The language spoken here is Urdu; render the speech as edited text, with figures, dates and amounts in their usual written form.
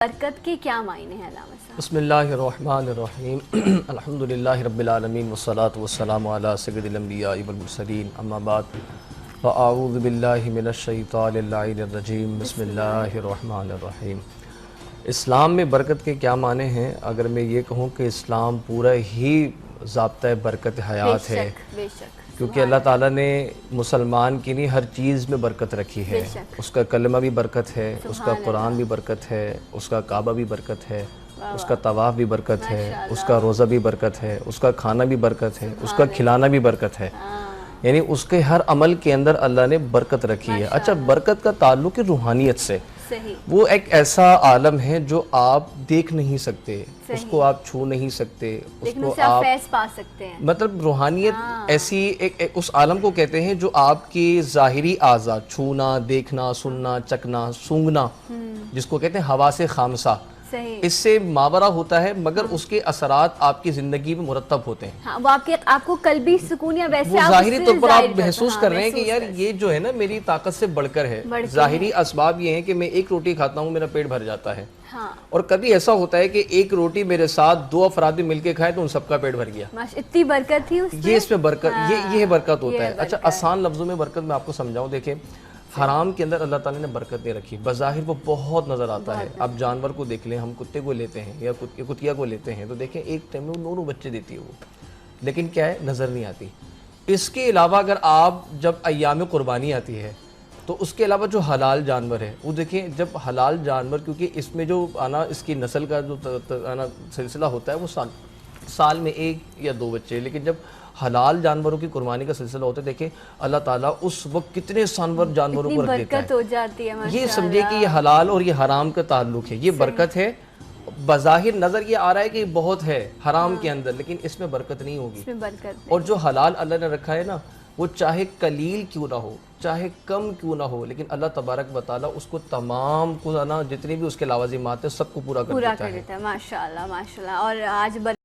برکت کے کیا معنی ہیں علامہ صاحب؟ بسم اللہ الرحمن الرحیم الحمدللہ رب العالمین والصلاة والسلام علی سید الانبیاء والمرسلین اما بعد فاعوذ باللہ من الشیطان اللعین الرجیم بسم اللہ الرحمن الرحیم۔ اسلام میں برکت کے کیا معنی ہیں؟ اگر میں یہ کہوں کہ اسلام پورا ہی ضابطہ برکت حیات ہے، بے شک کیونکہ اللہ تعالیٰ نے مسلمان کی نہیں ہر چیز میں برکت رکھی ہے۔ اس کا کلمہ بھی برکت ہے، اس کا قرآن بھی برکت ہے، اس کا کعبہ بھی برکت ہے، اس کا طواف بھی برکت ہے، اس کا روزہ بھی برکت ہے، اس کا کھانا بھی برکت ہے، اس کا کھلانا بھی برکت ہے، یعنی اس کے ہر عمل کے اندر اللہ نے برکت رکھی ہے۔ اچھا، برکت کا تعلق ہے روحانیت سے۔ وہ ایک ایسا عالم ہے جو آپ دیکھ نہیں سکتے، اس کو آپ چھو نہیں سکتے، اس کو آپ فیض پا سکتے ہیں۔ مطلب روحانیت ایسی اس عالم کو کہتے ہیں جو آپ کی ظاہری اعضاء چھونا، دیکھنا، سننا، چکنا، سونگھنا، جس کو کہتے ہیں حواس خامسہ، اس سے ماورا ہوتا ہے، مگر اس کے اثرات آپ کی زندگی میں مرتب ہوتے ہیں۔ وہ آپ کو قلبی سکون یا ویسے وہ ظاہری طور پر آپ محسوس کر رہے ہیں کہ یار یہ جو ہے نا میری طاقت سے بڑھ کر ہے۔ ظاہری اسباب یہ ہیں کہ میں ایک روٹی کھاتا ہوں، میرا پیٹ بھر جاتا ہے، اور کبھی ایسا ہوتا ہے کہ ایک روٹی میرے ساتھ دو افراد بھی مل کے کھائے تو ان سب کا پیٹ بھر گیا۔ اتنی برکت تھی اس میں، یہ اس میں برکت، یہ برکت ہوتا ہے۔ اچھا، آسان لفظوں میں برکت میں آپ کو سمجھاؤں، دیکھیں حرام کے اندر اللہ تعالیٰ نے برکت نہیں رکھی، بظاہر وہ بہت نظر آتا ہے۔ آپ جانور کو دیکھ لیں، ہم کتے کو لیتے ہیں یا کتیا کو لیتے ہیں تو دیکھیں ایک ٹائم میں 9 بچے دیتی ہے وہ، لیکن کیا ہے، نظر نہیں آتی۔ اس کے علاوہ اگر آپ جب ایام قربانی آتی ہے تو اس کے علاوہ جو حلال جانور ہے وہ دیکھیں، جب حلال جانور، کیونکہ اس میں جو اس کی نسل کا جو سلسلہ ہوتا ہے وہ سال میں 1 یا 2 بچے، لیکن جب حلال جانوروں کی قربانی کا سلسلہ ہوتا ہے، دیکھیں اللہ تعالیٰ اس وقت کتنے جانوروں کو رکھ دیتا ہے۔ ہو جاتی ہے، یہ سمجھے کہ یہ حلال اور یہ حرام کا تعلق ہے، یہ برکت ہے۔ بظاہر نظر یہ آ رہا ہے کہ بہت ہے حرام کے اندر، لیکن اس میں برکت نہیں ہوگی۔ اور جو حلال اللہ نے رکھا ہے نا، وہ چاہے قلیل کیوں نہ ہو، چاہے کم کیوں نہ ہو، لیکن اللہ تبارک و تعالیٰ اس کو تمام کو نا جتنی بھی اس کے لوازمات ہیں سب کو پورا کر دیتا ہے۔ ماشاءاللہ ماشاءاللہ۔ اور آج